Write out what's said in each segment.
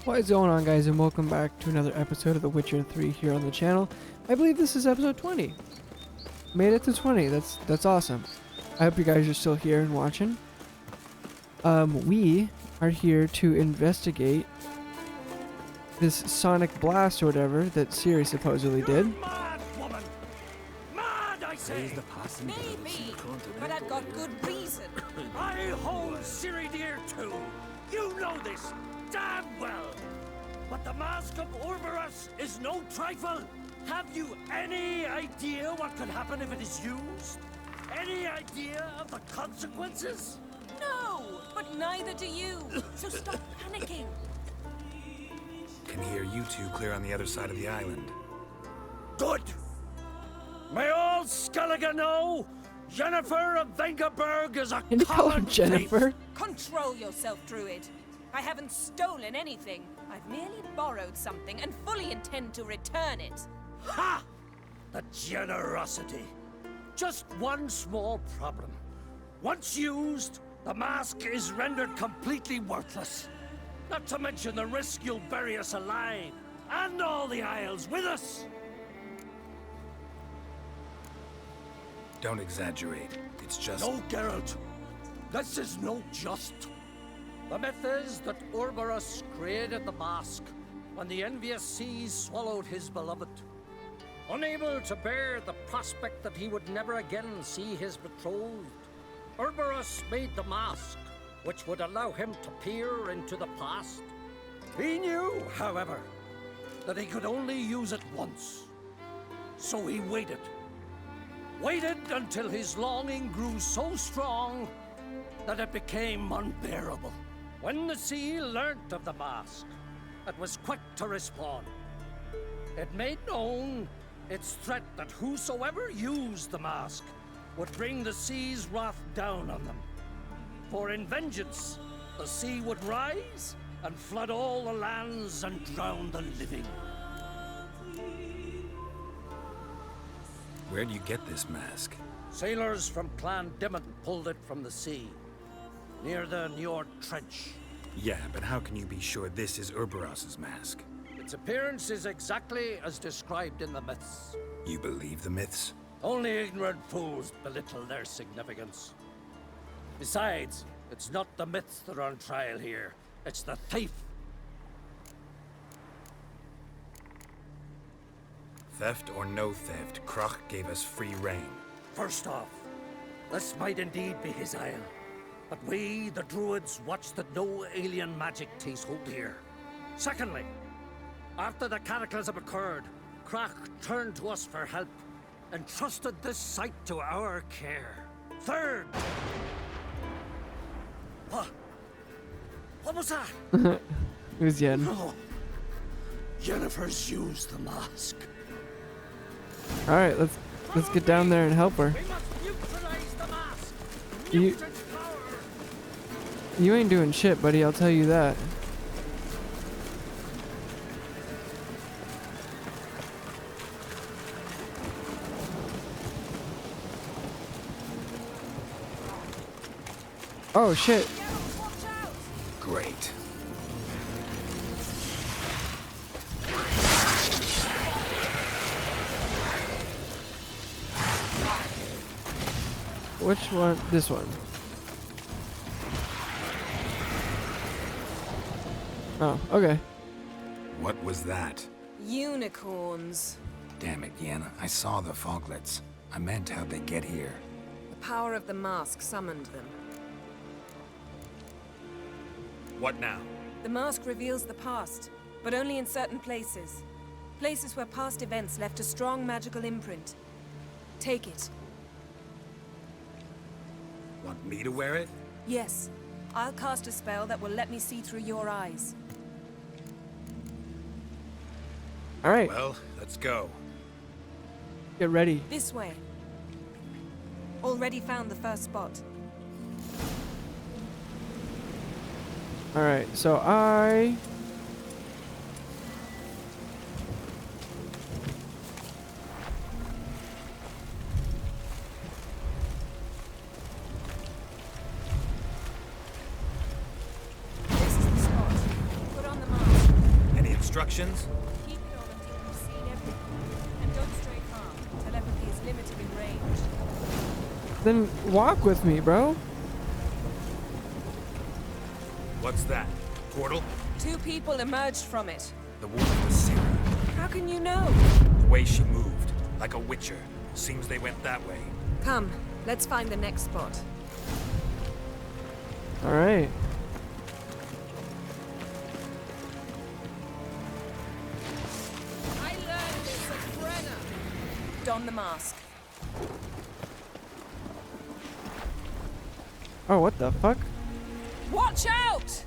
What is going on, guys, and welcome back to another episode of The Witcher 3 here on the channel. I believe this is episode 20. Made it to 20. That's awesome. I hope you guys are still here and watching. We are here to investigate this sonic blast or whatever that Ciri supposedly did. Mad, woman! Mad, I say! Maybe, but I've got good reason. I hold Ciri dear too. You know this damn well. But the mask of Orberus is no trifle. Have you any idea what could happen if it is used? Any idea of the consequences? No, but neither do you. So stop panicking. Can hear you two clear on the other side of the island. Good. May all Skellige know Jennifer of Vengerberg is a Can you call her common Jennifer? thief. Control yourself, Druid. I haven't stolen anything. I've merely borrowed something and fully intend to return it. Ha! The generosity. Just one small problem. Once used, the mask is rendered completely worthless. Not to mention the risk you'll bury us alive, and all the Isles with us. Don't exaggerate. It's just... No, Geralt. This is no just. The myth is that Orberus created the mask when the envious seas swallowed his beloved. Unable to bear the prospect that he would never again see his betrothed, Orberus made the mask, which would allow him to peer into the past. He knew, however, that he could only use it once. So he waited. Waited until his longing grew so strong that it became unbearable. When the sea learnt of the mask, it was quick to respond. It made known its threat that whosoever used the mask would bring the sea's wrath down on them. For in vengeance, the sea would rise and flood all the lands and drown the living. Where'd you get this mask? Sailors from Clan Dimon pulled it from the sea, near the Njord Trench. Yeah, but how can you be sure this is Urberos's mask? Its appearance is exactly as described in the myths. You believe the myths? Only ignorant fools belittle their significance. Besides, it's not the myths that are on trial here. It's the thief. Theft or no theft, Kroch gave us free rein. First off, this might indeed be his isle. But we, the Druids, watch that no alien magic takes hold here. Secondly, after the cataclysm occurred, Kroch turned to us for help and trusted this site to our care. Third... What was that? It was Yen. Oh, Jennifer's used the mask. Alright, let's get down there and help her. We must neutralize the mask. You- Mutant power. You ain't doing shit, buddy, I'll tell you that. Oh shit. Great. Which one? This one. Oh, okay. What was that? Unicorns. Damn it, Yen. I saw the foglets. I meant how'd they get here? The power of the mask summoned them. What now? The mask reveals the past, but only in certain places. Places where past events left a strong magical imprint. Take it. Want me to wear it? Yes. I'll cast a spell that will let me see through your eyes. Alright, Well, let's go. get ready. This way. Already found the first spot. Alright, so I... This is the spot. Put on the mask. instructions? Keep it on until you've seen everything. And don't stray far. Telepathy is limited in range. Then walk with me, bro. What's that? Portal? 2 people emerged from it. The woman was Ciri. How can you know? The way she moved, like a witcher. Seems they went that way. Come, let's find the next spot. All right. I learned this at Brenner. Don the mask. Oh, what the fuck? Watch out!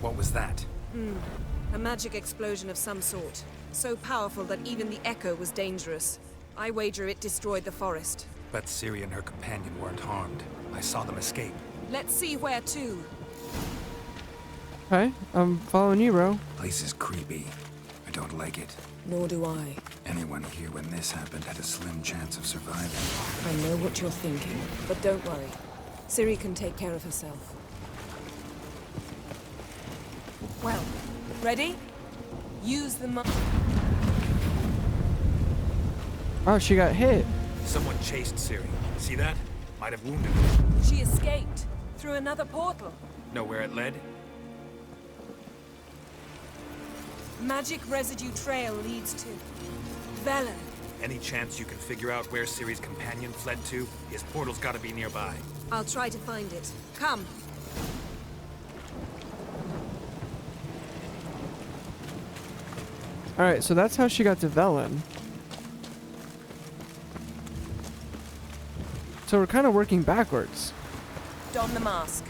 What was that? A magic explosion of some sort. So powerful that even the echo was dangerous. I wager it destroyed the forest. But Ciri and her companion weren't harmed. I saw them escape. Let's see where to. Okay, I'm following you, bro. Place is creepy. I don't like it. Nor do I. Anyone here when this happened had a slim chance of surviving. I know what you're thinking, but don't worry. Ciri can take care of herself. Well, ready? Use the Oh, she got hit. Someone chased Ciri. See that? Might have wounded her. She escaped through another portal. Know where it led? Magic residue trail leads to Velen. Any chance you can figure out where Ciri's companion fled to? His portal's gotta be nearby. I'll try to find it. Come. All right, so that's how she got to Velen. So we're kind of working backwards. Don the mask.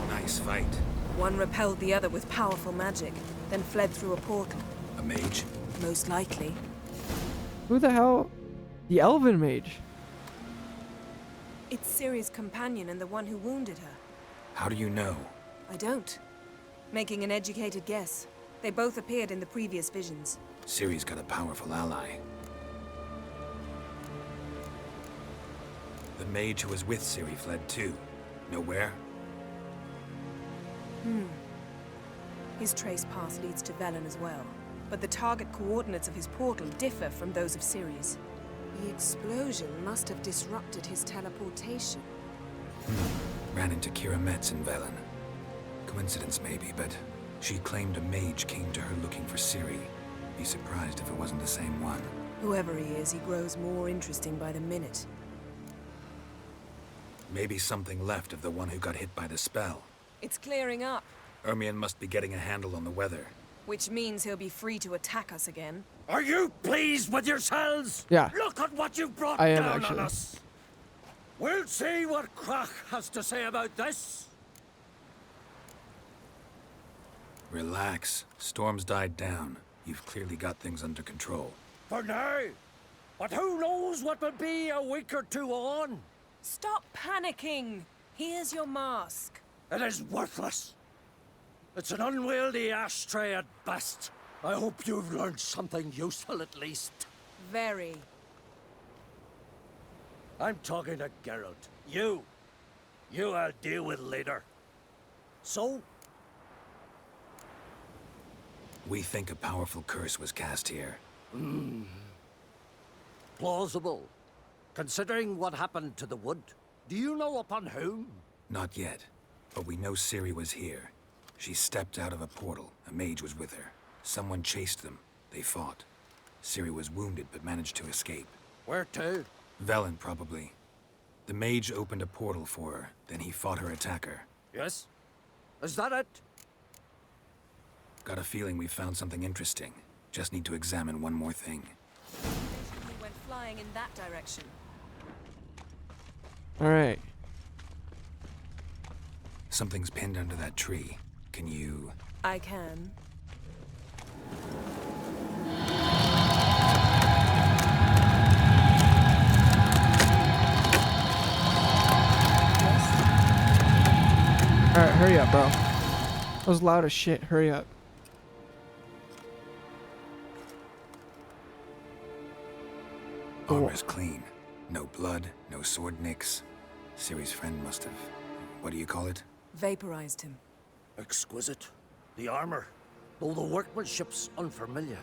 Nice fight. One repelled the other with powerful magic, then fled through a portal. A mage? Most likely. Who the hell? The Elven Mage. It's Ciri's companion and the one who wounded her. How do you know? I don't. Making an educated guess. They both appeared in the previous visions. Ciri's got a powerful ally. The mage who was with Ciri fled too. Know where? His trace path leads to Velen as well. But the target coordinates of his portal differ from those of Ciri's. The explosion must have disrupted his teleportation. Ran into Ciri'S in Velen. Coincidence maybe, but she claimed a mage came to her looking for Ciri. Be surprised if it wasn't the same one. Whoever he is, he grows more interesting by the minute. Maybe something left of the one who got hit by the spell. It's clearing up, Ermion must be getting a handle on the weather. which means he'll be free to attack us again. Are you pleased with yourselves? Yeah. Look at what you brought I am, down actually. on us. We'll see what Krach has to say about this. Relax. Storm's died down. You've clearly got things under control. For now. But who knows what will be a week or two on? Stop panicking! Here's your mask. It is worthless. It's an unwieldy ashtray at best. I hope you've learned something useful at least. Very. I'm talking to Geralt. You I'll deal with later. So, We think a powerful curse was cast here. plausible. Considering what happened to the wood, do you know upon whom? Not yet, but we know Ciri was here. She stepped out of a portal. A mage was with her. Someone chased them. They fought. Ciri was wounded but managed to escape. Where to? Velen, probably. The mage opened a portal for her, then he fought her attacker. Yes? Is that it? Got a feeling we found something interesting. Just need to examine one more thing. He went flying in that direction. All right. Something's pinned under that tree. Can you... I can. All right, hurry up, bro. That was loud as shit. Hurry up. Armor's clean. No blood, no sword nicks. Ciri's friend must have... what do you call it? Vaporized him. Exquisite. The armor, though the workmanship's unfamiliar.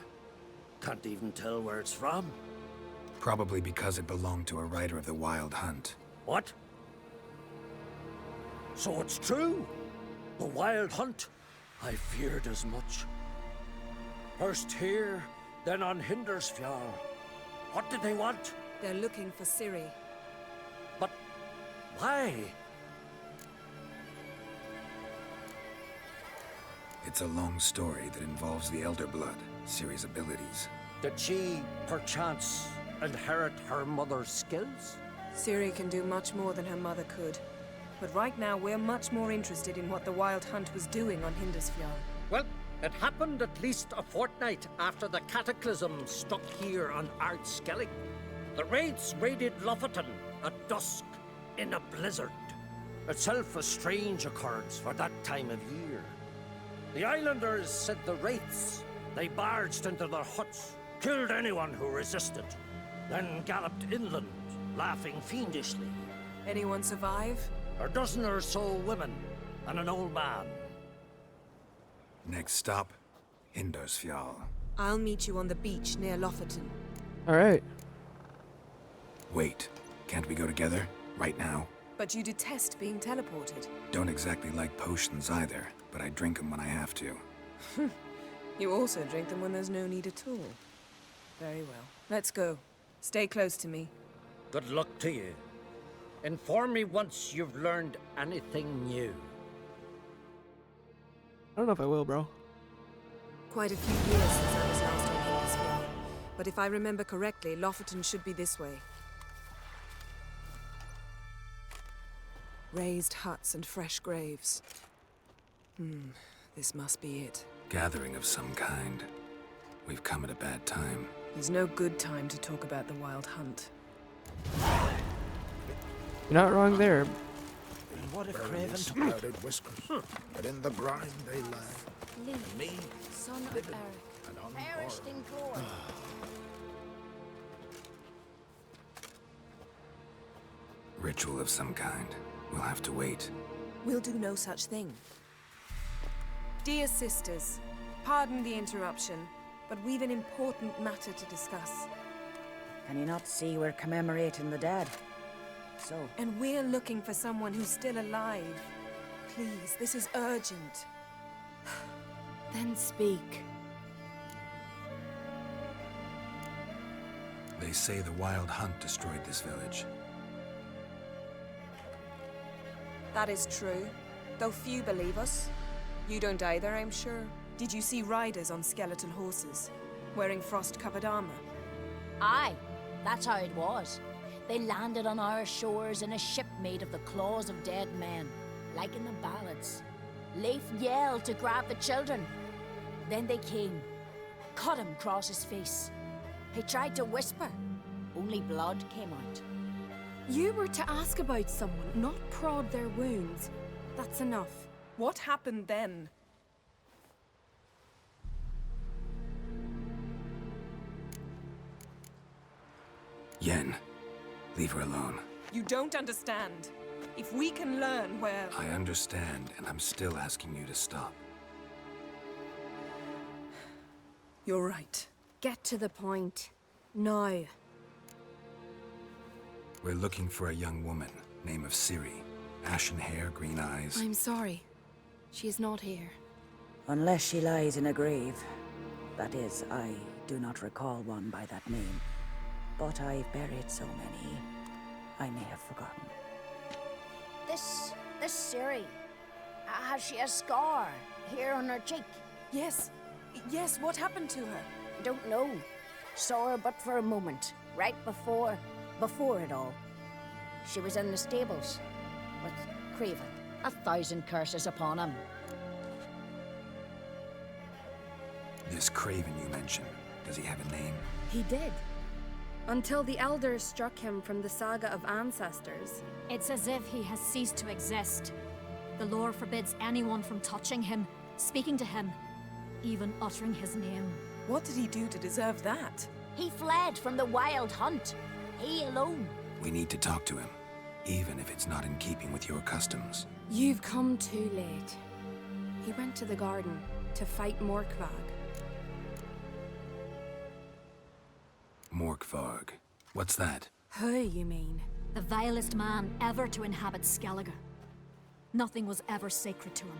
Can't even tell where it's from. Probably because it belonged to a rider of the Wild Hunt. What? So it's true? The Wild Hunt? I feared as much. First here, then on Hindersfjall. What did they want? They're looking for Ciri. But why? It's a long story that involves the Elder Blood, Ciri's abilities. Did she, perchance, inherit her mother's skills? Ciri can do much more than her mother could. But right now, we're much more interested in what the Wild Hunt was doing on Hindersfjall. Well, it happened at least a fortnight after the cataclysm struck here on Ard Skellige. The raids raided Lofoten at dusk in a blizzard. Itself a strange occurrence for that time of year. The islanders said the wraiths. They barged into their huts, killed anyone who resisted, then galloped inland, laughing fiendishly. Anyone survive? A dozen or so women and an old man. Next stop, Hindersfjall. I'll meet you on the beach near Lofoten. Alright. Wait, can't we go together? Right now? But you detest being teleported. Don't exactly like potions either, but I drink them when I have to. You also drink them when there's no need at all. Very well. Let's go. Stay close to me. Good luck to you. Inform me once you've learned anything new. I don't know if I will, bro. Quite a few years since I was last on Hindersfjall. But if I remember correctly, Lofoten should be this way. Raised huts and fresh graves. This must be it. Gathering of some kind. We've come at a bad time. There's no good time to talk about the Wild Hunt. You're not wrong there. What if Barely Craven sprouted whiskers, but in the grind they lie. Lee, Me, son of living Eric, and on perished in glory. Ritual of some kind. We'll have to wait. We'll do no such thing. Dear sisters, pardon the interruption, but we've an important matter to discuss. Can you not see we're commemorating the dead? So, And we're looking for someone who's still alive. Please, this is urgent. Then speak. They say the Wild Hunt destroyed this village. That is true, though few believe us. You don't either, I'm sure. Did you see riders on skeletal horses, wearing frost-covered armor? Aye, that's how it was. They landed on our shores in a ship made of the claws of dead men, like in the ballads. Leif yelled to grab the children. Then they came, cut him across his face. He tried to whisper, only blood came out. You were to ask about someone, not prod their wounds. That's enough. What happened then? Yen, leave her alone. You don't understand. If we can learn where... I understand, and I'm still asking you to stop. You're right. Get to the point. Now. We're looking for a young woman, name of Ciri. Ashen hair, green eyes. I'm sorry. She is not here. unless she lies in a grave. That is, I do not recall one by that name. But I've buried so many, I may have forgotten. This Ciri, has she a scar here on her cheek? Yes. Yes, what happened to her? I don't know. Saw her but for a moment, right before it all. She was in the stables with Craven. 1,000 curses upon him. This Craven you mentioned, does he have a name? He did. Until the elders struck him from the saga of ancestors. It's as if he has ceased to exist. The lore forbids anyone from touching him, speaking to him, even uttering his name. What did he do to deserve that? He fled from the Wild Hunt. He alone. We need to talk to him, even if it's not in keeping with your customs. You've come too late. He went to the garden to fight Morkvarg. Morkvarg. What's that? Who, you mean? The vilest man ever to inhabit Skellige. Nothing was ever sacred to him.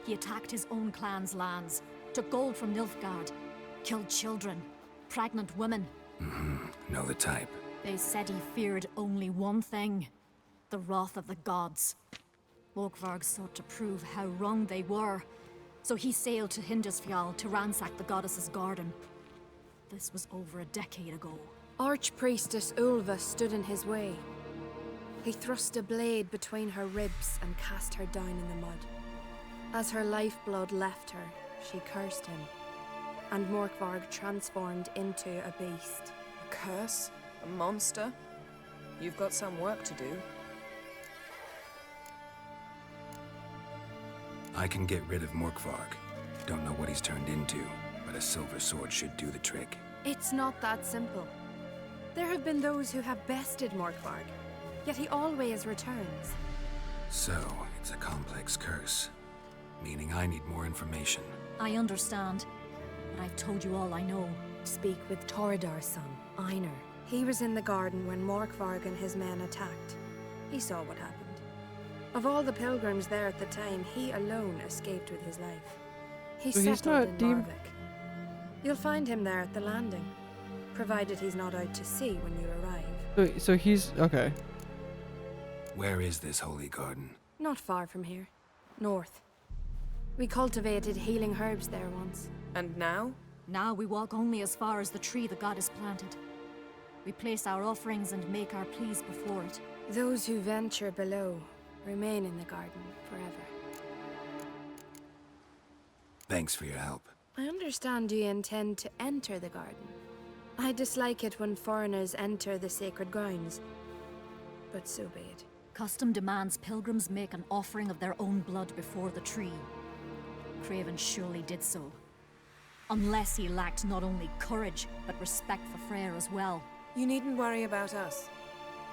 He attacked his own clan's lands, took gold from Nilfgaard, killed children, pregnant women. Know the type. They said he feared only one thing: the wrath of the gods. Morkvarg sought to prove how wrong they were, so he sailed to Hindisfjall to ransack the goddess's garden. This was over a decade ago. Archpriestess Ulva stood in his way. He thrust a blade between her ribs and cast her down in the mud. As her lifeblood left her, she cursed him, and Morkvarg transformed into a beast. A curse? A monster? You've got some work to do. I can get rid of Morkvarg. Don't know what he's turned into, but a silver sword should do the trick. It's not that simple. There have been those who have bested Morkvarg, yet he always returns. So, it's a complex curse. Meaning I need more information. I understand, but I've told you all I know. Speak with Torridar's son, Einar. He was in the garden when Morkvarg and his men attacked. He saw what happened. Of all the pilgrims there at the time, he alone escaped with his life. He So he's settled not in deemed- Narvik. You'll find him there at the landing, provided he's not out to sea when you arrive. So he's okay. Where is this holy garden? Not far from here. North. We cultivated healing herbs there once. And now? Now we walk only as far as the tree the goddess planted. We place our offerings and make our pleas before it. Those who venture below remain in the garden forever. Thanks for your help. I understand you intend to enter the garden. I dislike it when foreigners enter the sacred grounds, but so be it. Custom demands pilgrims make an offering of their own blood before the tree. Craven surely did so. Unless he lacked not only courage, but respect for Freyr as well. You needn't worry about us.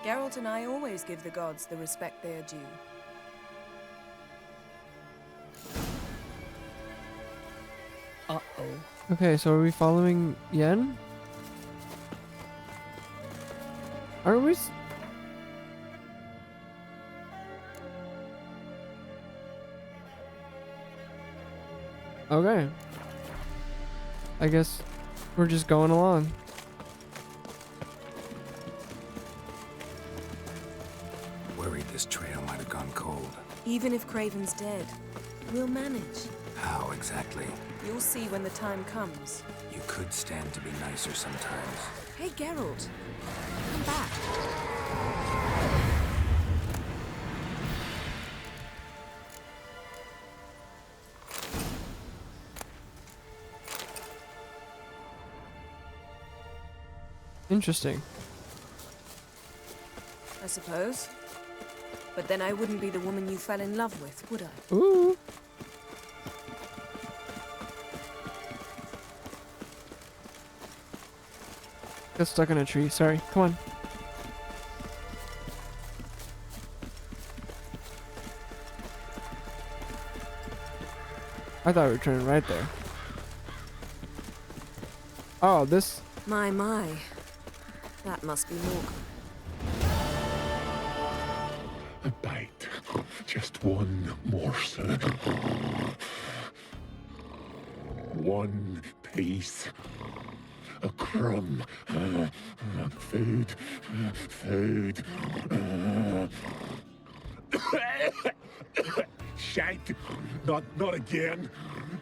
Geralt and I always give the gods the respect they are due. Uh-oh. Okay, so are we following Yen? Aren't we? Okay. I guess we're just going along. Worried this trail might have gone cold. Even if Craven's dead, we'll manage. How exactly? You'll see when the time comes. You could stand to be nicer sometimes. Hey, Geralt. Come back. Interesting. I suppose. But then I wouldn't be the woman you fell in love with, would I? Ooh. Got stuck in a tree. Sorry. Come on. I thought we were turning right there. Oh, this. My. That must be Mork. A bite. Just one morsel. One piece. A crumb. Food. Food. Shite. Not again.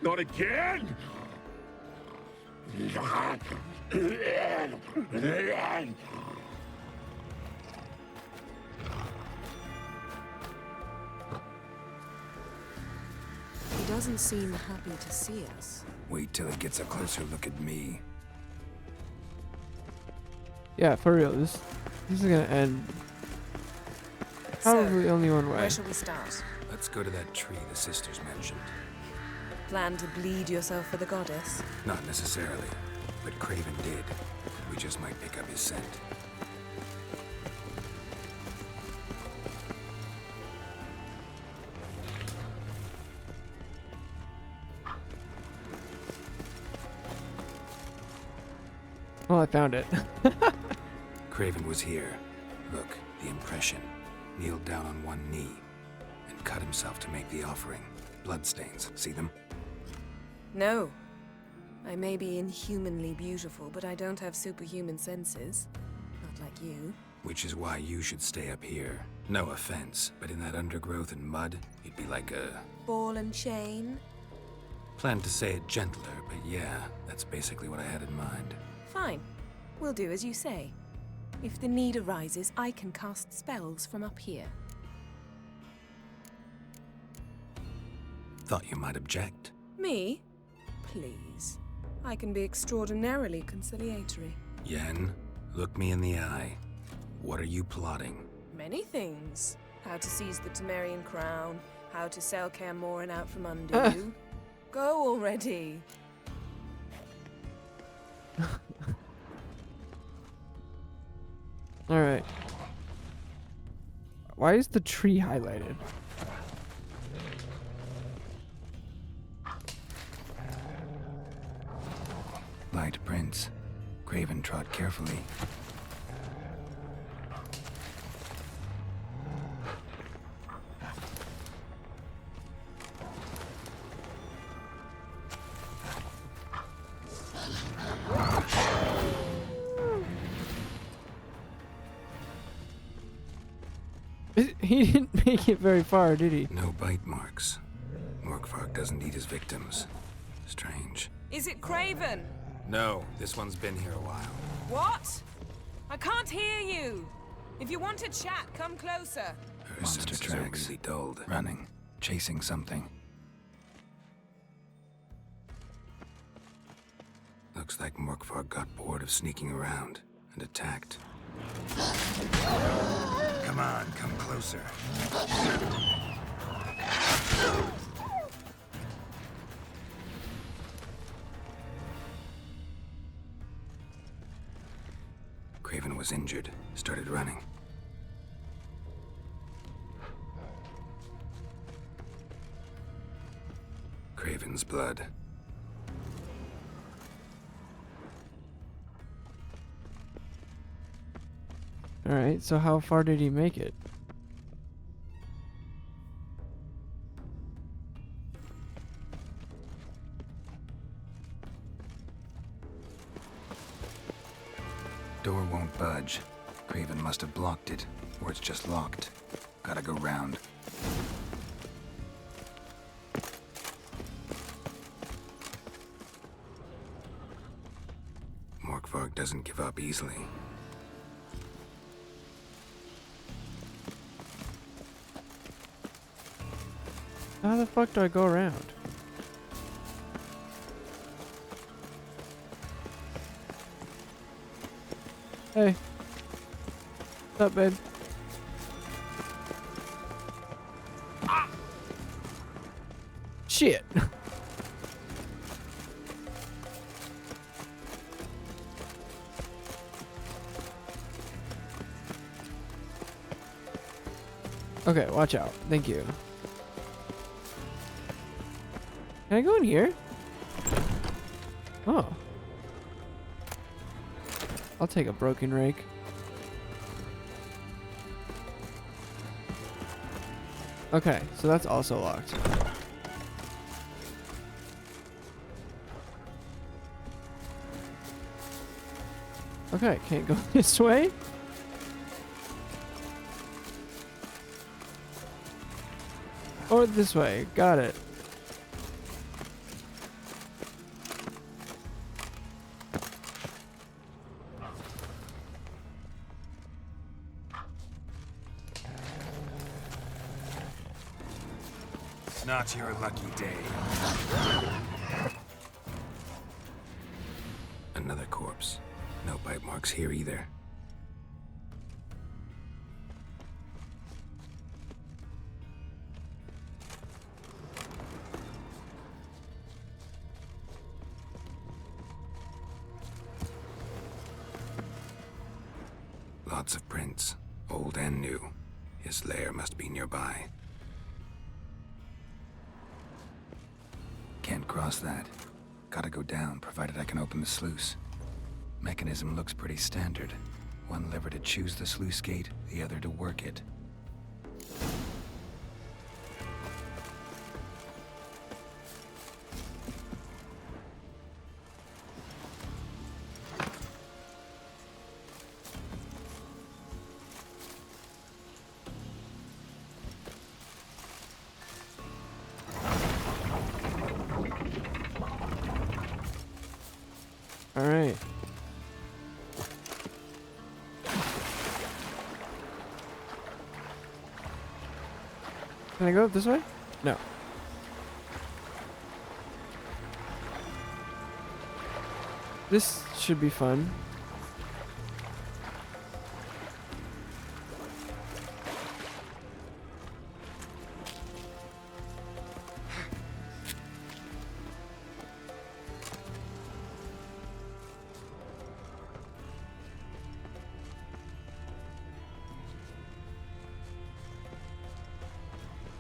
Not again. He doesn't seem happy to see us. Wait till he gets a closer look at me. Yeah, for real. This is gonna end probably only one way. Where shall we start? Let's go to that tree the sisters mentioned. Plan to bleed yourself for the goddess? Not necessarily, but Craven did. We just might pick up his scent. Well, I found it. Craven was here. Look, the impression. Kneeled down on one knee and cut himself to make the offering. Bloodstains. See them? No. I may be inhumanly beautiful, but I don't have superhuman senses. Not like you. Which is why you should stay up here. No offense, but in that undergrowth and mud, you'd be like a... Ball and chain? Planned to say it gentler, but yeah, that's basically what I had in mind. Fine. We'll do as you say. If the need arises, I can cast spells from up here. Thought you might object. Me? Please. I can be extraordinarily conciliatory. Yen, look me in the eye. What are you plotting? Many things. How to seize the Temerian crown, how to sell Kaer Morhen out from under you. Go already. Alright. Why is the tree highlighted? Light prints. Craven trod carefully. He didn't make it very far, did he? No bite marks. Morkvarg doesn't eat his victims. Strange. Is it Craven? No, this one's been here a while. What? I can't hear you. If you want to chat, come closer. Her monster tracks. Are really dulled. Running. Chasing something. Looks like Morkvarg got bored of sneaking around and attacked. Come on, come closer. Craven was injured, started running. Craven's blood. Alright, so how far did he make it? Door won't budge. Craven must have blocked it, or it's just locked. Gotta go round. Morkvarg doesn't give up easily. How the fuck do I go around? Hey. What's up, babe? Ah! Shit. Okay, watch out. Thank you. Can I go in here? Oh. I'll take a broken rake. Okay, so that's also locked. Okay, can't go this way. Or this way. Got it. Not your lucky day. Another corpse. No bite marks here either. Lots of prints, old and new. His lair must be nearby. Can't cross that. Gotta go down, provided I can open the sluice. Mechanism looks pretty standard. One lever to choose the sluice gate, the other to work it. All right. Can I go up this way? No. This should be fun.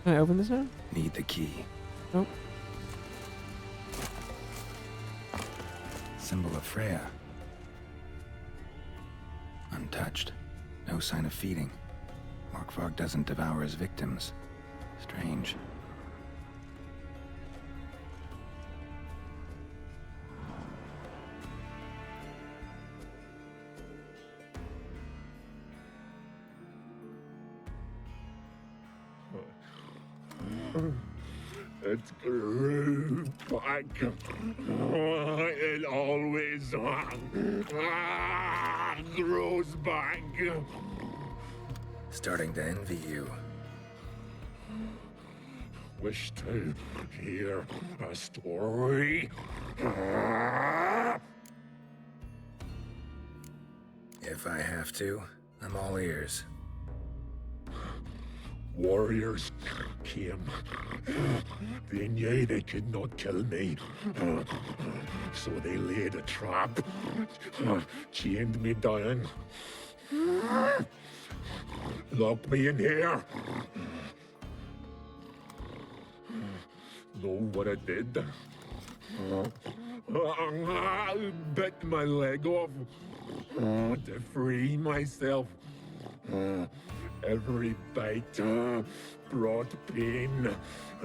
Can I open this now? Need the key. Nope. Symbol of Freya. Untouched. No sign of feeding. Morkvarg doesn't devour his victims. Strange. It grew back. It always grows back. Starting to envy you. Wish to hear a story. If I have to, I'm all ears. Warriors came. They knew they could not kill me. So they laid a trap. Chained me down. Locked me in here. Know what I did? I bit my leg off to free myself. Every bite brought pain,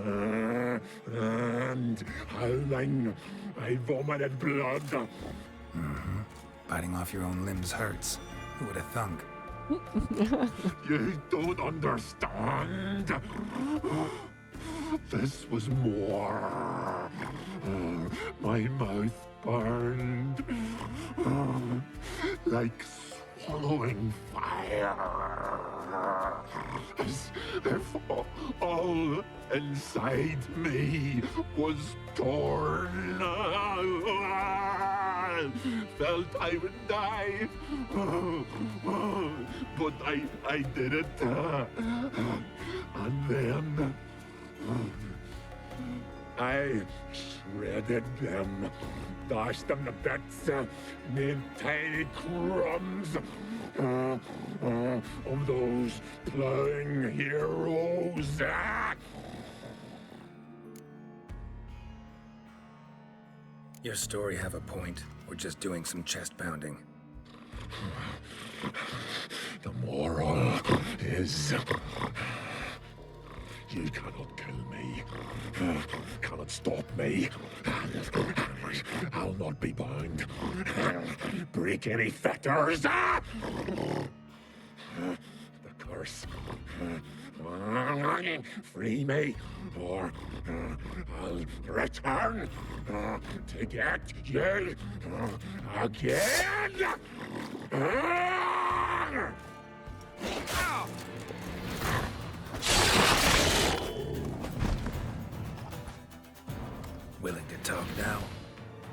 and howling, I vomited blood. Mm-hmm. Biting off your own limbs hurts. Who would have thunk? You don't understand. This was more. My mouth burned like swallowing fire. As if all inside me was torn. Felt I would die, but I did it. And then I shredded them, dashed them to bits, made tiny crumbs of those plowing heroes. Your story have a point. We're just doing some chest pounding. The moral is you cannot kill me, cannot stop me. I'll not be bound. Break any fetters. The curse. Free me, or I'll return to get you again. Willing to talk now?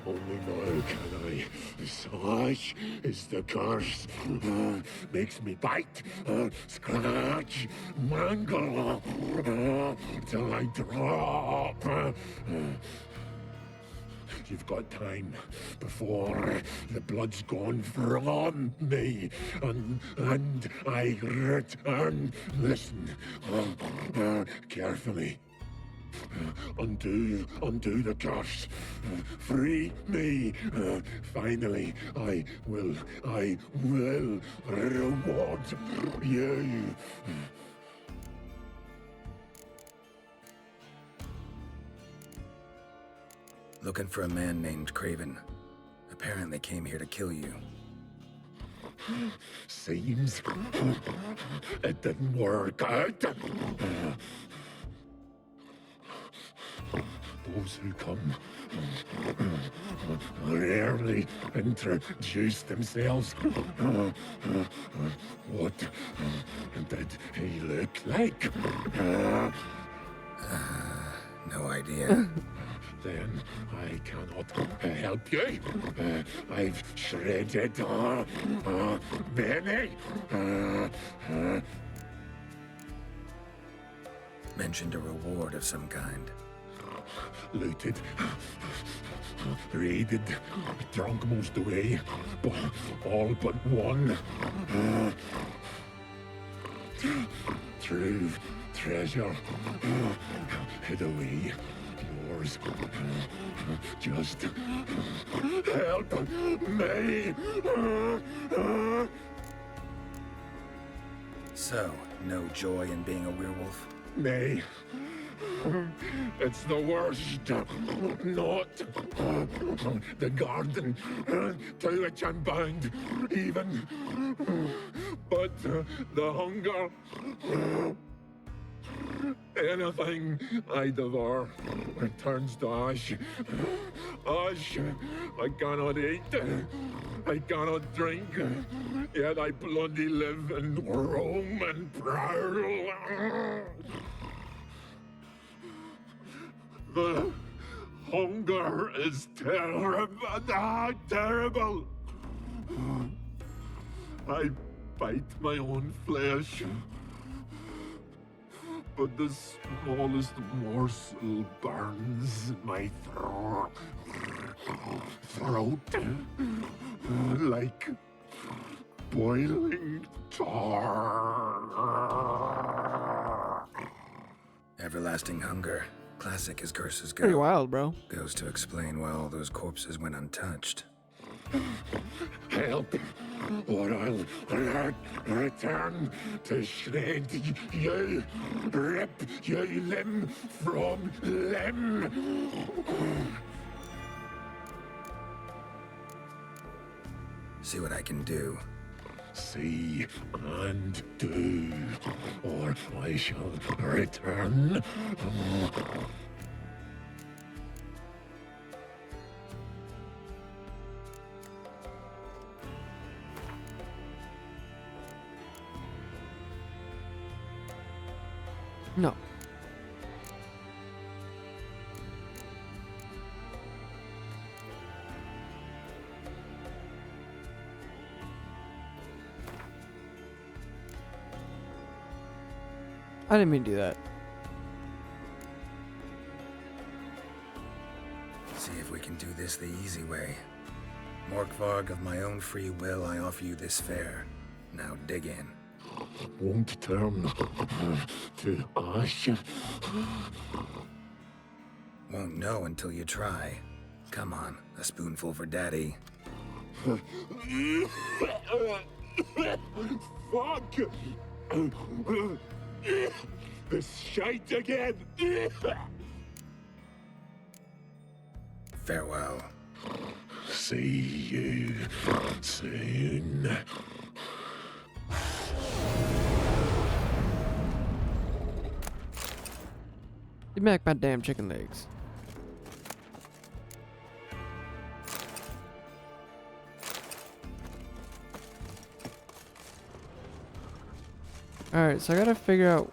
Only now can I. Such is the curse. Makes me bite, scratch, mangle, till I drop. You've got time before the blood's gone from me, and I return. Listen carefully. Undo the curse. Free me. Finally, I will reward you. Looking for a man named Craven. Apparently came here to kill you. Seems it didn't work out. Those who come rarely introduce themselves. What did he look like? No idea. Then I cannot help you. I've shredded many. Mentioned a reward of some kind. Looted, raided, drunk most away, all but one. True treasure hid away. Yours. Just help me. So, no joy in being a werewolf? Nay. It's the worst. Not the garden to which I'm bound, even. But the hunger. Anything I devour turns to ash. Ash I cannot eat. I cannot drink. Yet I bloody live and roam and prowl. The hunger is terrible. Terrible. I bite my own flesh. But the smallest morsel burns in my throat like boiling tar. Everlasting hunger. Classic as curses go. Pretty wild, bro. Goes to explain why all those corpses went untouched. Help, or I'll return to shred you, rip you limb from limb. See what I can do. See and do, or I shall return. No. I didn't mean to do that. See if we can do this the easy way. Morkvarg, of my own free will, I offer you this fare. Now dig in. Won't turn to ash. Won't know until you try. Come on, a spoonful for Daddy. Fuck! This shite again! Farewell. See you soon. Give me back my damn chicken legs. Alright, so I gotta figure out...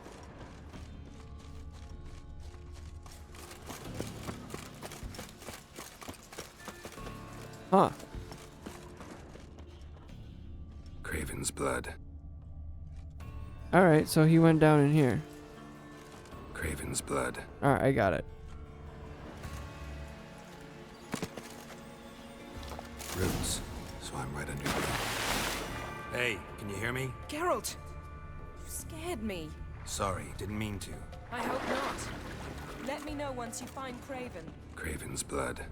Huh. Craven's blood. Alright, so he went down in here. Craven's blood. Alright, I got it. Roots. So I'm right underneath. Hey, can you hear me? Geralt! You scared me. Sorry, didn't mean to. I hope not. Let me know once you find Craven. Craven's blood.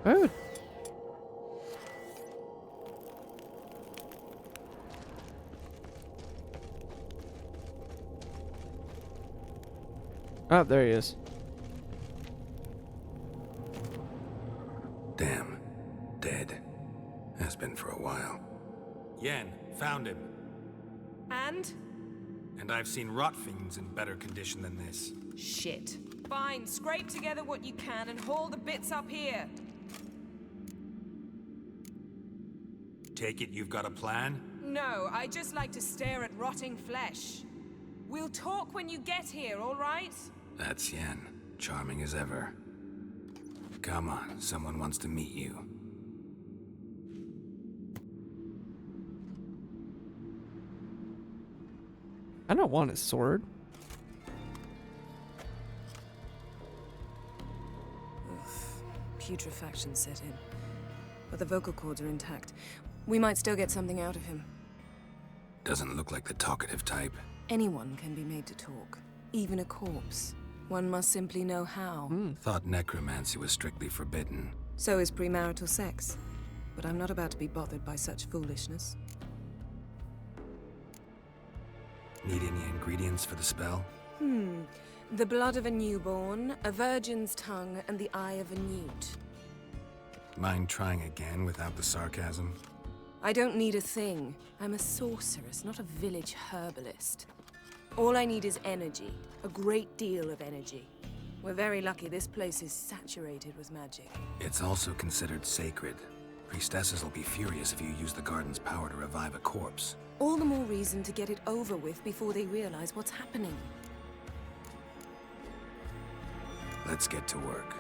Oh. Oh, there he is. Damn. Dead. Has been for a while. Yen, found him. And? And I've seen rot fiends in better condition than this. Shit. Fine, scrape together what you can and haul the bits up here. Take it you've got a plan? No, I just like to stare at rotting flesh. We'll talk when you get here, all right? That's Yen. Charming as ever. Come on, someone wants to meet you. I don't want his sword. Putrefaction set in. But the vocal cords are intact. We might still get something out of him. Doesn't look like the talkative type. Anyone can be made to talk. Even a corpse. One must simply know how. Thought necromancy was strictly forbidden. So is premarital sex. But I'm not about to be bothered by such foolishness. Need any ingredients for the spell? The blood of a newborn, a virgin's tongue, and the eye of a newt. Mind trying again without the sarcasm? I don't need a thing. I'm a sorceress, not a village herbalist. All I need is energy. A great deal of energy. We're very lucky this place is saturated with magic. It's also considered sacred. Priestesses will be furious if you use the garden's power to revive a corpse. All the more reason to get it over with before they realize what's happening. Let's get to work.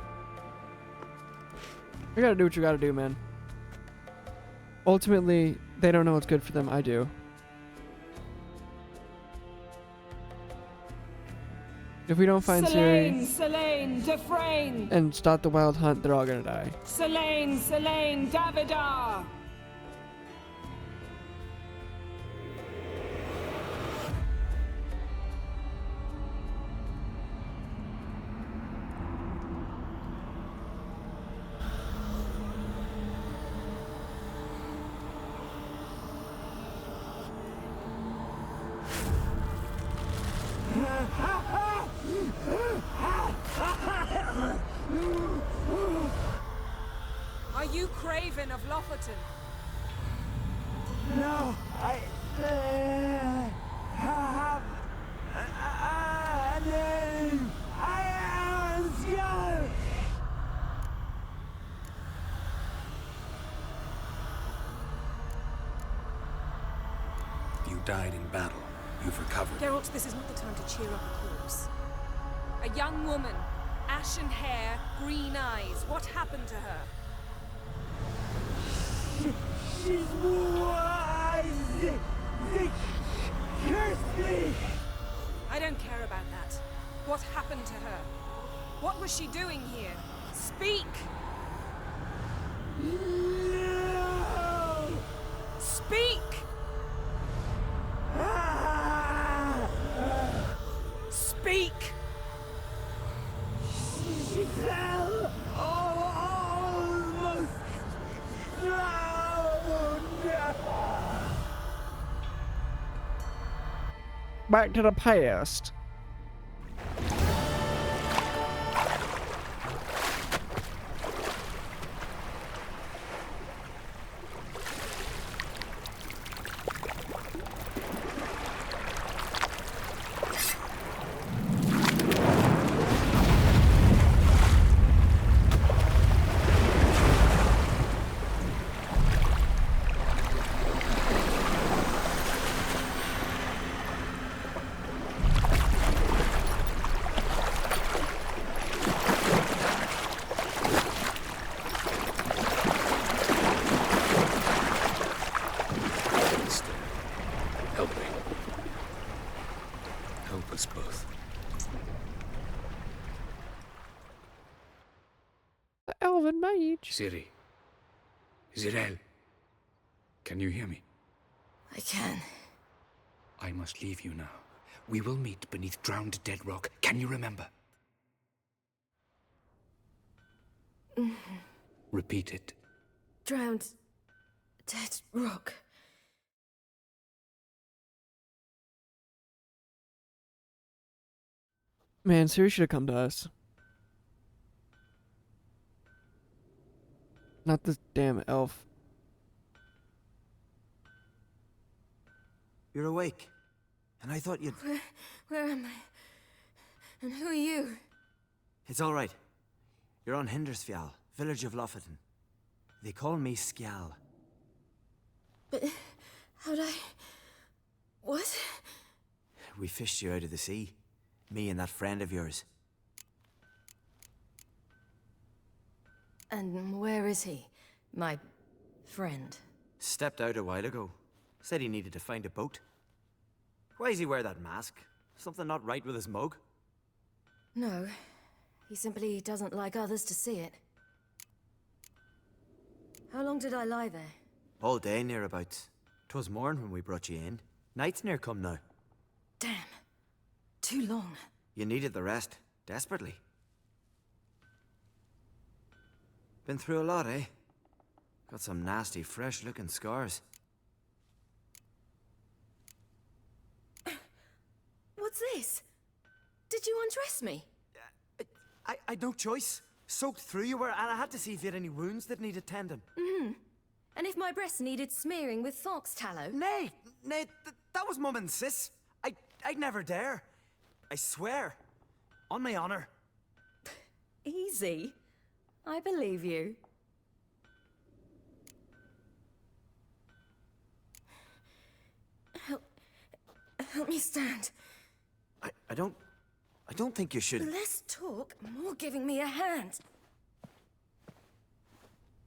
You gotta do what you gotta do, man. Ultimately, they don't know what's good for them. I do. If we don't find Ciri Selene, Defrain! and stop the wild hunt, they're all gonna die. Selene, Davidar! Are you Craven of Lofoten? No, I have a name. I am Skull. You died in battle. You've recovered. Geralt, this is not the time to cheer up a corpse. A young woman, ashen hair, green eyes. What happened to her? She's wise. They cursed me. I don't care about that. What happened to her? What was she doing here? Speak! No. Speak! Speak! She fell almost drowned. Back to the past. Us both. The elven mage. Ciri. Zirel. Can you hear me? I can. I must leave you now. We will meet beneath drowned dead rock. Can you remember? Repeat it. Drowned. Dead rock. Man, Ciri should have come to us. Not this damn elf. You're awake. And I thought you'd... Where am I? And who are you? It's all right. You're on Hindersfjall, village of Lofoten. They call me Skjal. But how'd I... What? We fished you out of the sea. Me and that friend of yours. And where is he? My friend. Stepped out a while ago. Said he needed to find a boat. Why does he wear that mask? Something not right with his mug? No. He simply doesn't like others to see it. How long did I lie there? All day nearabouts. 'Twas morn when we brought you in. Night's near come now. Damn. Too long. You needed the rest. Desperately. Been through a lot, eh? Got some nasty, fresh-looking scars. What's this? Did you undress me? I'd no choice. Soaked through you were, and I had to see if you had any wounds that needed tending. And if my breasts needed smearing with fox tallow? Nay, that was Mum and Sis. I'd never dare. I swear. On my honor. Easy. I believe you. Help me stand. I don't think you should... Less talk, more giving me a hand.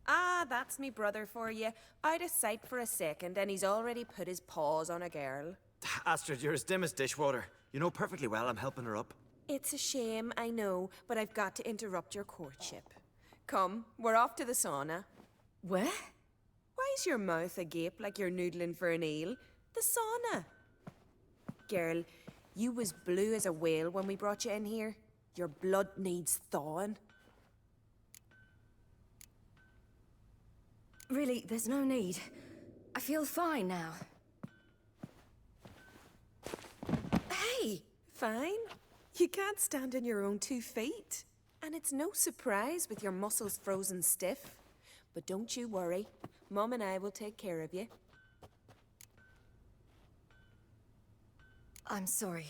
Ah, that's me brother for you. Out of sight for a second, and he's already put his paws on a girl. Astrid, you're as dim as dishwater. You know perfectly well I'm helping her up. It's a shame, I know, but I've got to interrupt your courtship. Come, we're off to the sauna. Where? Why's your mouth agape like you're noodling for an eel? The sauna. Girl, you was blue as a whale when we brought you in here. Your blood needs thawing. Really, there's no need. I feel fine now. Hey, fine. You can't stand on your own 2 feet. And it's no surprise with your muscles frozen stiff. But don't you worry. Mum and I will take care of you. I'm sorry,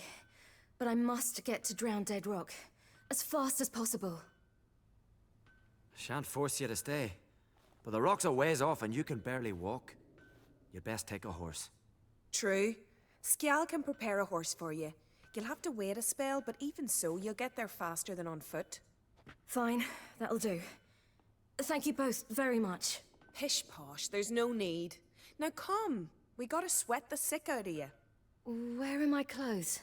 but I must get to Drowned Dead Rock as fast as possible. Shan't force you to stay. But the rock's a ways off and you can barely walk. You'd best take a horse. True. Skjal can prepare a horse for you. You'll have to wait a spell, but even so, you'll get there faster than on foot. Fine, that'll do. Thank you both very much. Pish-posh, there's no need. Now come, we gotta sweat the sick out of you. Where are my clothes?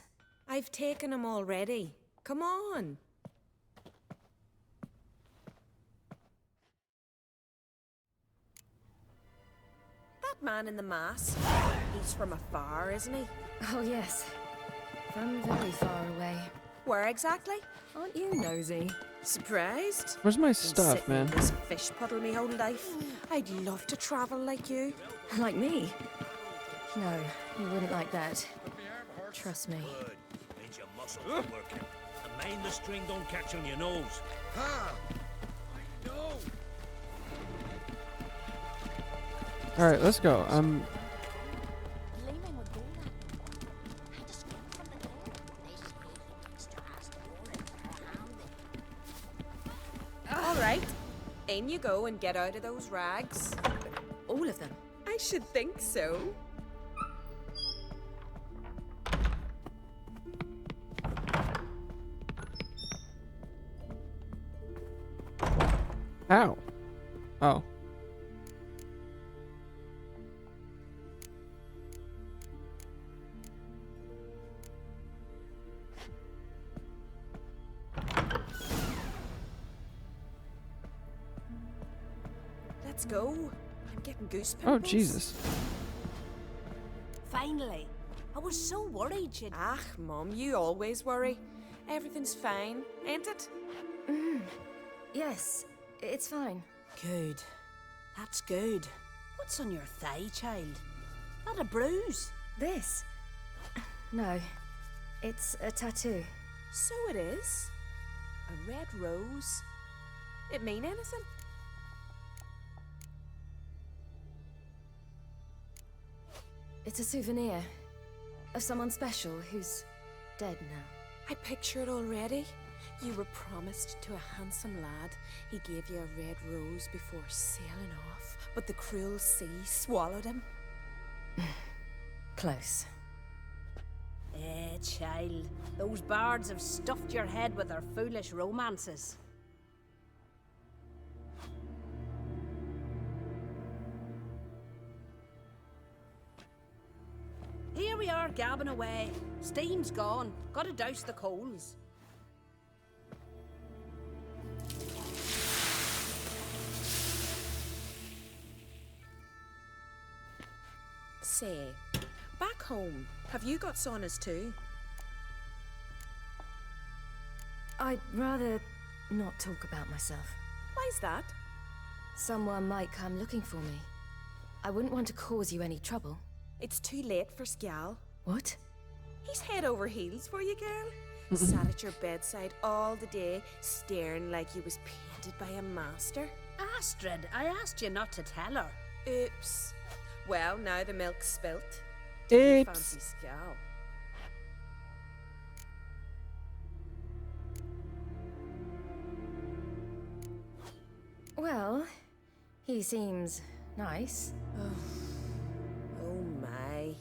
I've taken them already. Come on. That man in the mask, he's from afar, isn't he? Oh yes, from very far away. Where exactly? Aren't you nosy? Surprised? Where's my Been stuff, sitting man? in this fish puddle me whole life. I'd love to travel like you. Like me? No, you wouldn't like that. Trust me. Good. Means your muscles are working. And mind the string don't catch on your nose. Ha! I know! Alright, let's go. Gleaming with gold at them. Had to scream from the glare. They squeeze the extra ass door All right. In you go and get out of those rags. All of them? I should think so. Ow. Oh. Let's go. I'm getting goosebumps. Oh, Jesus. Finally. I was so worried she'd... Ah, Mum, you always worry. Everything's fine, ain't it? Yes, it's fine. Good. That's good. What's on your thigh, child? Not a bruise? This? No, it's a tattoo. So it is. A red rose. It mean anything? It's a souvenir of someone special who's dead now. I picture it already. You were promised to a handsome lad. He gave you a red rose before sailing off, but the cruel sea swallowed him. Close. Child. Those bards have stuffed your head with their foolish romances. Here we are, gabbing away. Steam's gone. Gotta douse the coals. Say, back home, have you got saunas too? I'd rather not talk about myself. Why's that? Someone might come looking for me. I wouldn't want to cause you any trouble. It's too late for Skellige. What? He's head over heels for you, girl. Sat at your bedside all the day, staring like he was painted by a master. Astrid, I asked you not to tell her. Oops. Well, now the milk's spilt. Oops. Fancy Skellige. Well, he seems nice. Oh my.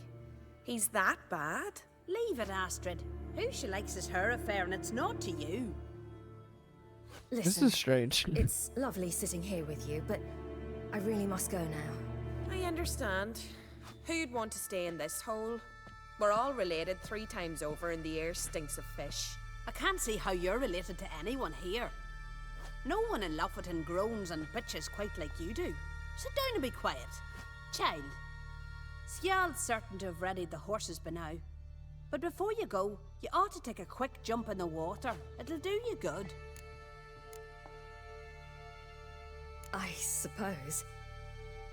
He's that bad? Leave it, Astrid. Who she likes is her affair, and it's not to you. Listen, This is strange. it's lovely sitting here with you, but I really must go now. I understand. Who'd want to stay in this hole? We're all related 3 times over and the air stinks of fish. I can't see how you're related to anyone here. No one in Lofoten groans and bitches quite like you do. Sit down and be quiet. Child, Skjal's certain to have readied the horses by now. But before you go, you ought to take a quick jump in the water. It'll do you good. I suppose.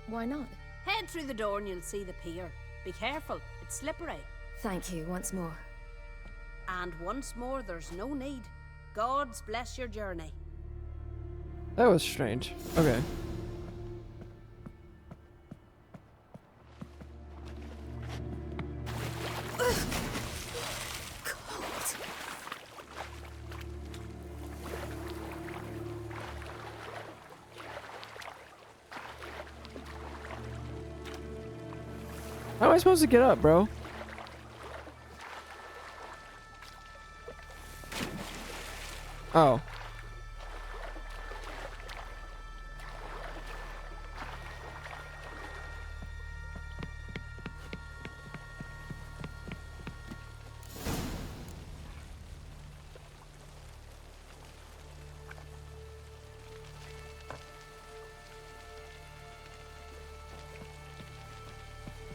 Why not? Head through the door and you'll see the pier. Be careful, it's slippery. Thank you once more. And once more, there's no need. Gods bless your journey. That was strange. Okay. How am I supposed to get up, bro? Oh.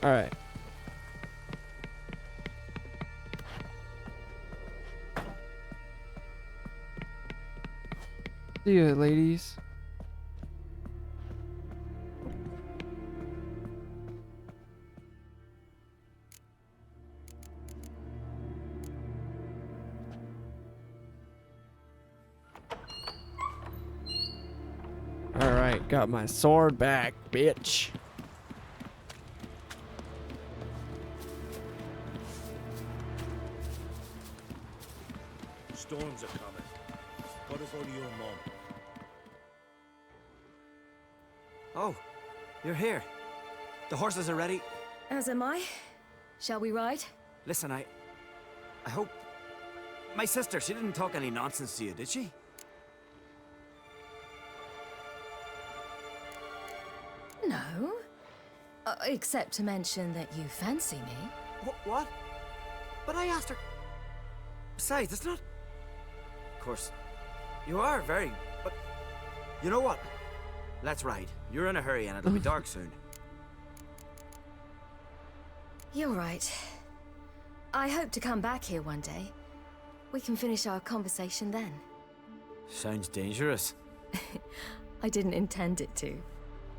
All right. See you, ladies. All right, got my sword back, bitch. Storms are coming. Gotta go to your mom. Oh, you're here. The horses are ready. As am I. Shall we ride? Listen, I hope... My sister, she didn't talk any nonsense to you, did she? No. Except to mention that you fancy me. What? But I asked her... Besides, it's not... Of course, you are very... But... You know what? Let's ride. You're in a hurry and it'll be dark soon. You're right. I hope to come back here one day. We can finish our conversation then. Sounds dangerous. I didn't intend it to.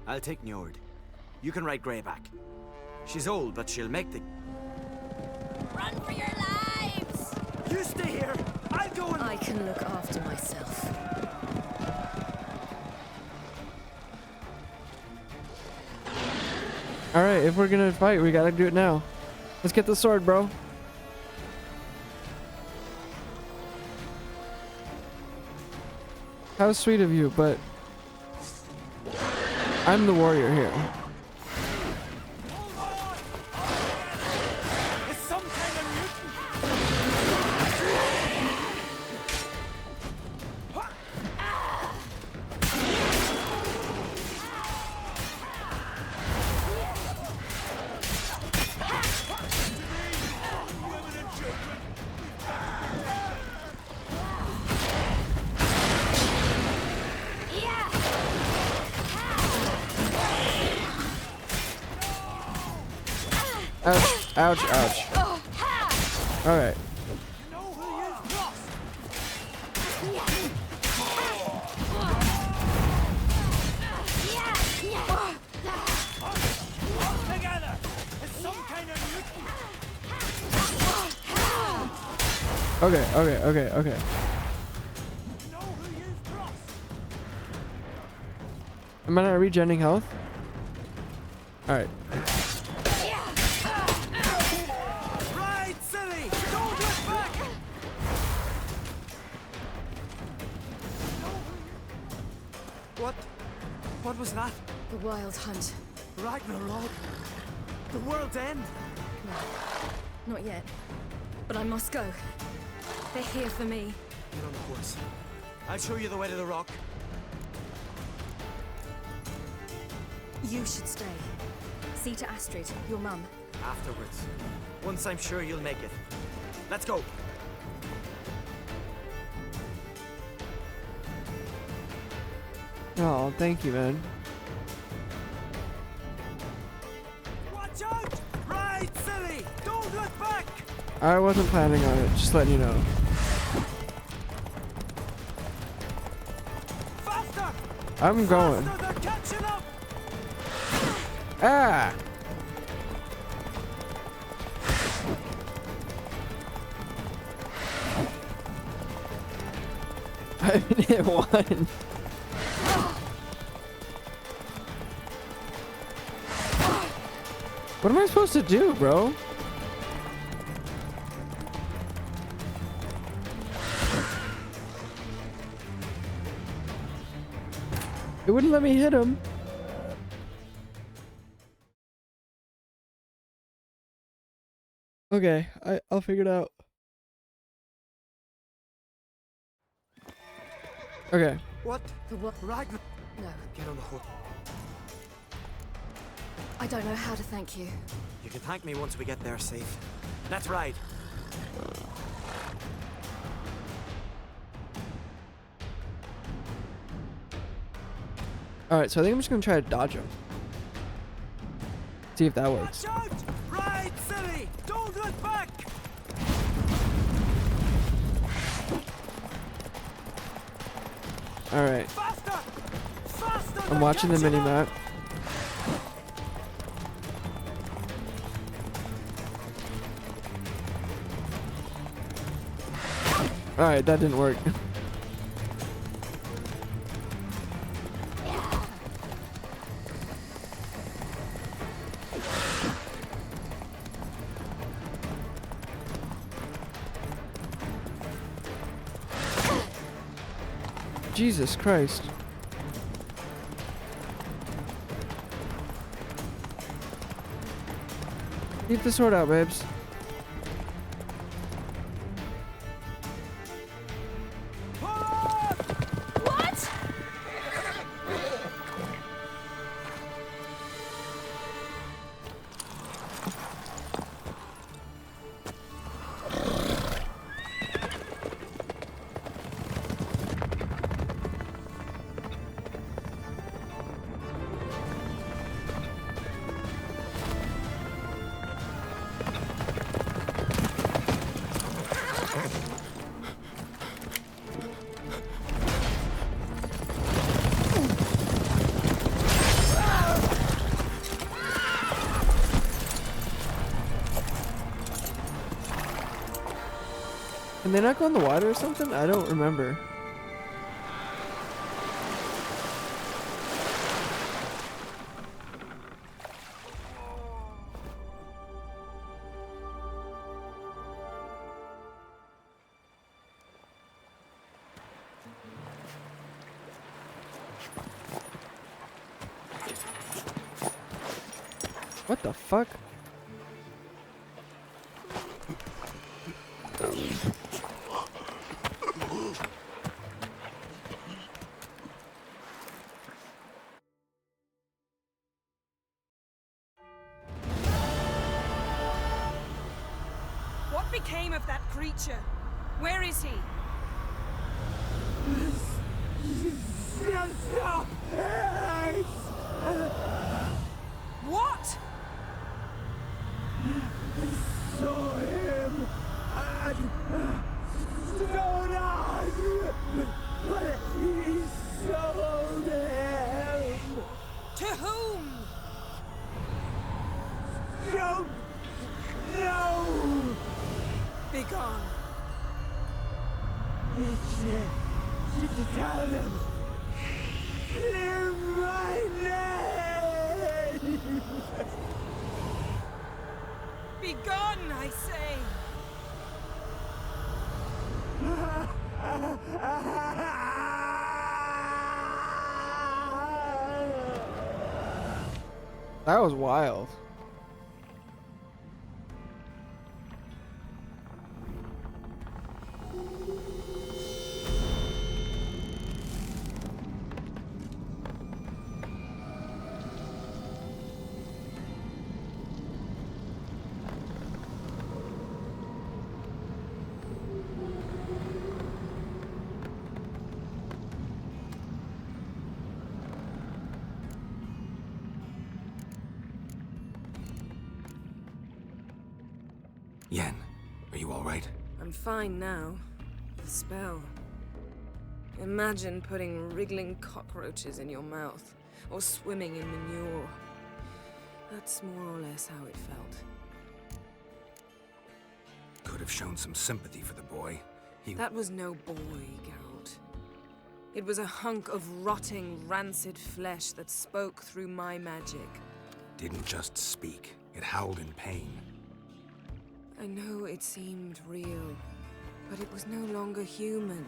I'll take Njord. You can ride Greyback. She's old, but she'll make the... Run for your lives! You stay here! I'll go and... I can look after myself. Alright, if we're gonna fight, we gotta do it now. Let's get the sword, bro. How sweet of you, but I'm the warrior here. It's some kind of mutant! Ouch, ouch, ouch. Alright. Okay. Am I not regenerating health? Alright. Right, silly! Don't look back! What was that? The Wild Hunt. Ragnarok? The world's end? No, not yet. But I must go. They're here for me. Get on the horse. I'll show you the way to the rock. You should stay. See to Astrid, your mum. Afterwards. Once I'm sure you'll make it. Let's go. Oh, thank you, man. Watch out! Right, silly! Don't look back! I wasn't planning on it, just letting you know. Faster! I'm going. Faster, they're catching up! Ah! I haven't hit one. What am I supposed to do, bro? It wouldn't let me hit him. Okay, I'll figure it out. Okay. What? The what? Ragnar! No, Get on the horse. I don't know how to thank you. You can thank me once we get there safe. Let's ride. Alright, so I think I'm just gonna try to dodge him. See if that works. Watch out! Ride, silly! Don't look back! Alright. Faster! Faster! I'm watching the mini map. Alright, that didn't work. Jesus Christ. Keep the sword out, babes. What? Can they not go in the water or something? I don't remember. What the fuck? What became of that creature? Where is he? What? Saw him at Stone Eye, but he sold him. To whom? Don't know. Begone. Tell them. Clear my name. Begone, I say. That was wild. Yen, are you all right? I'm fine now. The spell. Imagine putting wriggling cockroaches in your mouth, or swimming in manure. That's more or less how it felt. Could have shown some sympathy for the boy. That was no boy, Geralt. It was a hunk of rotting, rancid flesh that spoke through my magic. Didn't just speak. It howled in pain. I know it seemed real, but it was no longer human.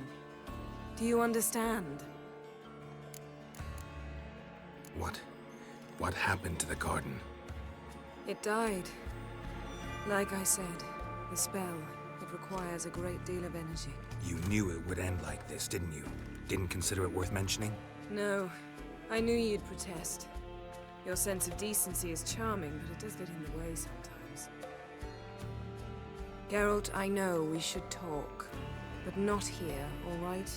Do you understand? What happened to the garden? It died. Like I said, the spell, it requires a great deal of energy. You knew it would end like this, didn't you? Didn't consider it worth mentioning? No, I knew you'd protest. Your sense of decency is charming, but it does get in the way sometimes. Geralt, I know we should talk, but not here, all right?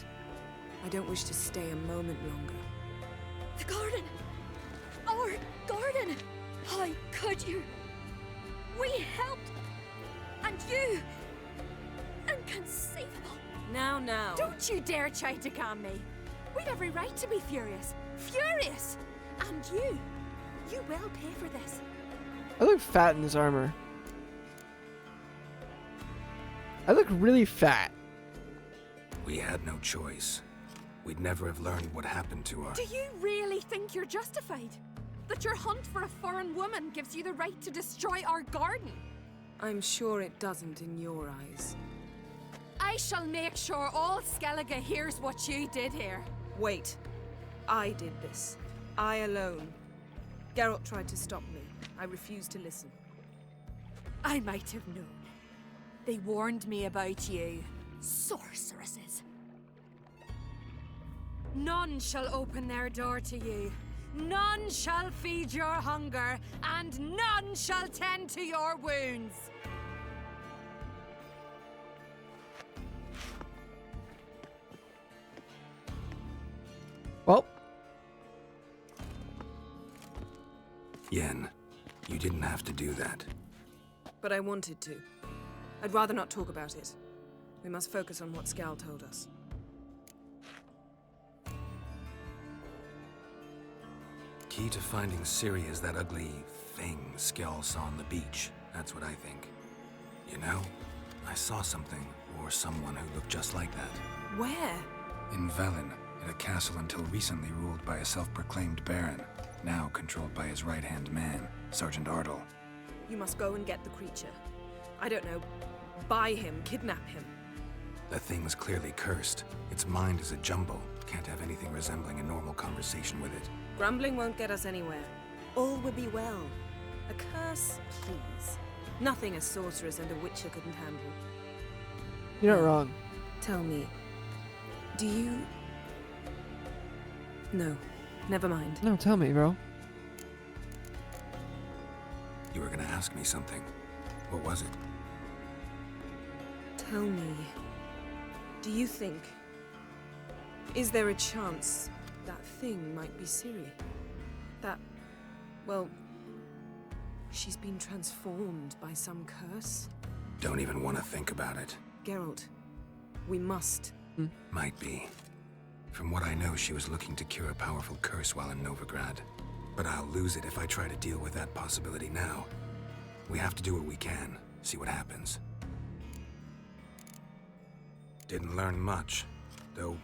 I don't wish to stay a moment longer. The garden! Our garden! How could you? We helped! And you! Inconceivable! Now. Don't you dare try to calm me! We've every right to be furious! Furious! And you will pay for this. I look fat in this armor. I look really fat. We had no choice. We'd never have learned what happened to our... Do you really think you're justified? That your hunt for a foreign woman gives you the right to destroy our garden? I'm sure it doesn't in your eyes. I shall make sure all Skellige hears what you did here. Wait. I did this. I alone. Geralt tried to stop me. I refused to listen. I might have known. They warned me about you. Sorceresses. None shall open their door to you. None shall feed your hunger, and none shall tend to your wounds. Well. Yen, you didn't have to do that. But I wanted to. I'd rather not talk about it. We must focus on what Skal told us. Key to finding Ciri is that ugly thing Skell saw on the beach. That's what I think. You know, I saw something Or someone who looked just like that. Where? In Velen, in a castle until recently ruled by a self-proclaimed baron, now controlled by his right-hand man, Sergeant Ardle. You must go and get the creature. I don't know. Buy him, kidnap him. The thing's clearly cursed. Its mind is a jumble. Can't have anything resembling a normal conversation with it. Grumbling won't get us anywhere. All will be well. A curse, please. Nothing a sorceress and a witcher couldn't handle. You're not wrong. Tell me, do you... No, never mind. No, tell me, bro. You were gonna ask me something. What was it? Tell me, do you think... Is there a chance that thing might be Ciri? That... well... she's been transformed by some curse? Don't even want to think about it. Geralt, we must. Might be. From what I know, she was looking to cure a powerful curse while in Novigrad. But I'll lose it if I try to deal with that possibility now. We have to do what we can, see what happens. Didn't learn much, though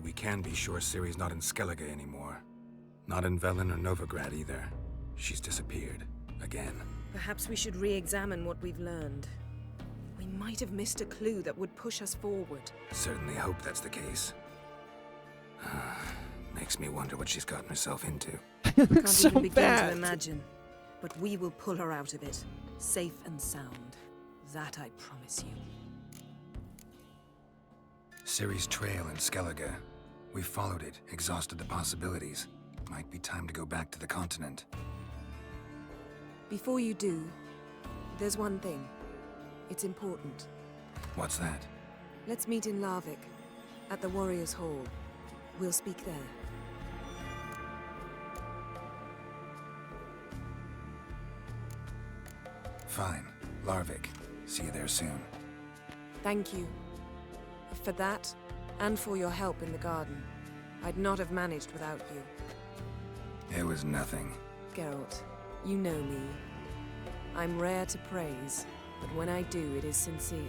we can be sure Ciri's not in Skellige anymore. Not in Velen or Novigrad either. She's disappeared. Again. Perhaps we should re-examine what we've learned. We might have missed a clue that would push us forward. Certainly hope that's the case. Makes me wonder what she's gotten herself into. Can't so even begin bad. to imagine. But we will pull her out of it, safe and sound. That I promise you. Ciri's trail in Skellige. We followed it, exhausted the possibilities. Might be time to go back to the continent. Before you do, there's one thing. It's important. What's that? Let's meet in Larvik, at the Warriors' Hall. We'll speak there. Fine. Larvik. See you there soon. Thank you. For that, and for your help in the garden. I'd not have managed without you. It was nothing. Geralt, you know me. I'm rare to praise, but when I do, it is sincere.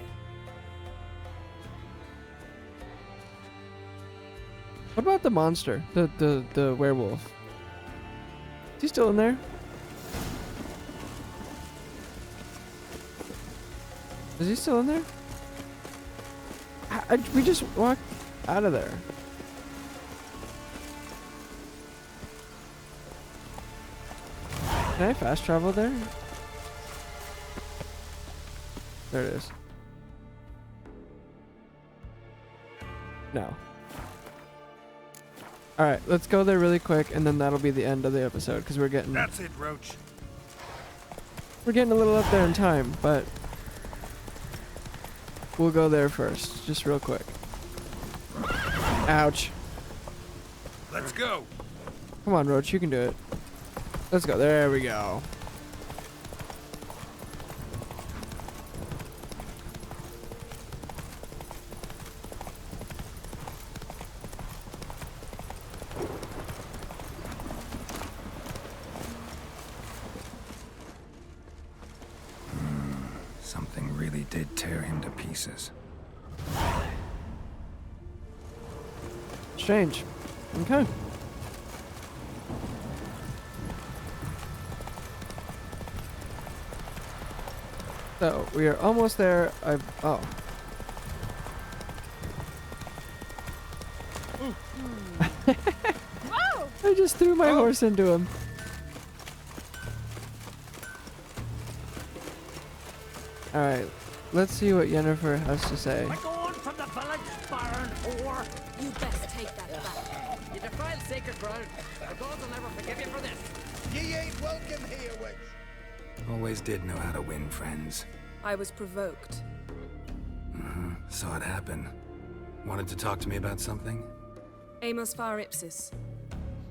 What about the monster? The werewolf? Is he still in there? Is he still in there? We just walked out of there. Can I fast travel there? There it is. No. Alright, let's go there really quick, and then that'll be the end of the episode, because we're getting... That's it, Roach. We're getting a little up there in time, but... we'll go there first, just real quick. Ouch. Let's go. Come on, Roach, you can do it. Let's go. There we go. Something really did tear him to pieces. Strange. Okay. So, we are almost there. Oh. I just threw my horse into him. Alright, let's see what Yennefer has to say. I go on from the village, Baron, or You best take that back. you defile sacred ground. The gods will never forgive you for this. Ye ain't welcome here, witch. Always did know how to win friends. I was provoked. Saw it happen. Wanted to talk to me about something? Amos Far Ipsis,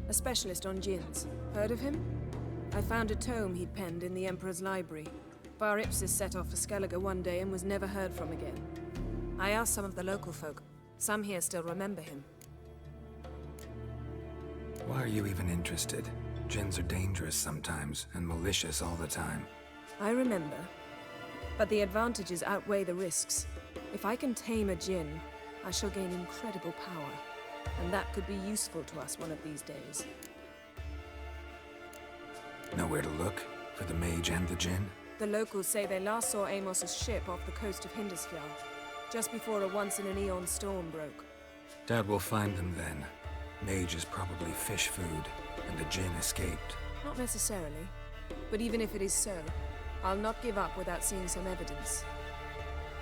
a specialist on djinns. Heard of him? I found a tome he'd penned in the Emperor's library. Far Ipsis set off for Skellige one day and was never heard from again. I asked some of the local folk. Some here still remember him. Why are you even interested? Djinns are dangerous sometimes, and malicious all the time. I remember. But the advantages outweigh the risks. If I can tame a djinn, I shall gain incredible power. And that could be useful to us one of these days. Know where to look for the mage and the djinn? The locals say they last saw Amos's ship off the coast of Hindisfjall, just before a once-in-an-eon storm broke. Doubt we'll find them then. Mage is probably fish food, and the djinn escaped. Not necessarily. But even if it is so, I'll not give up without seeing some evidence.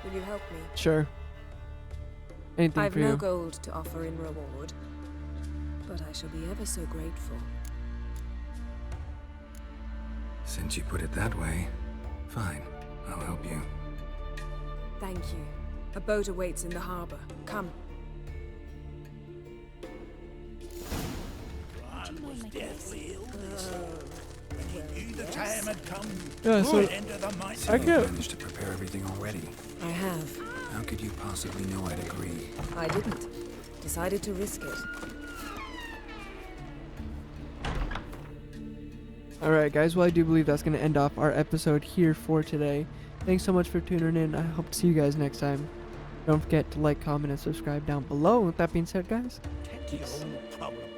Will you help me? Sure. Anything I've for you. no gold to offer in reward, but I shall be ever so grateful. Since you put it that way, fine. I'll help you. Thank you. A boat awaits in the harbor. Come. Bran was deathly ill, they said. When he knew the time had come, Yeah, so right into the mine. So you managed to prepare everything already. I have. How could you possibly know I'd agree? I didn't. Decided to risk it. Alright guys, well I do believe that's going to end off our episode here for today. Thanks so much for tuning in. I hope to see you guys next time. Don't forget to like, comment, and subscribe down below. With that being said, guys, Tend to your own problem.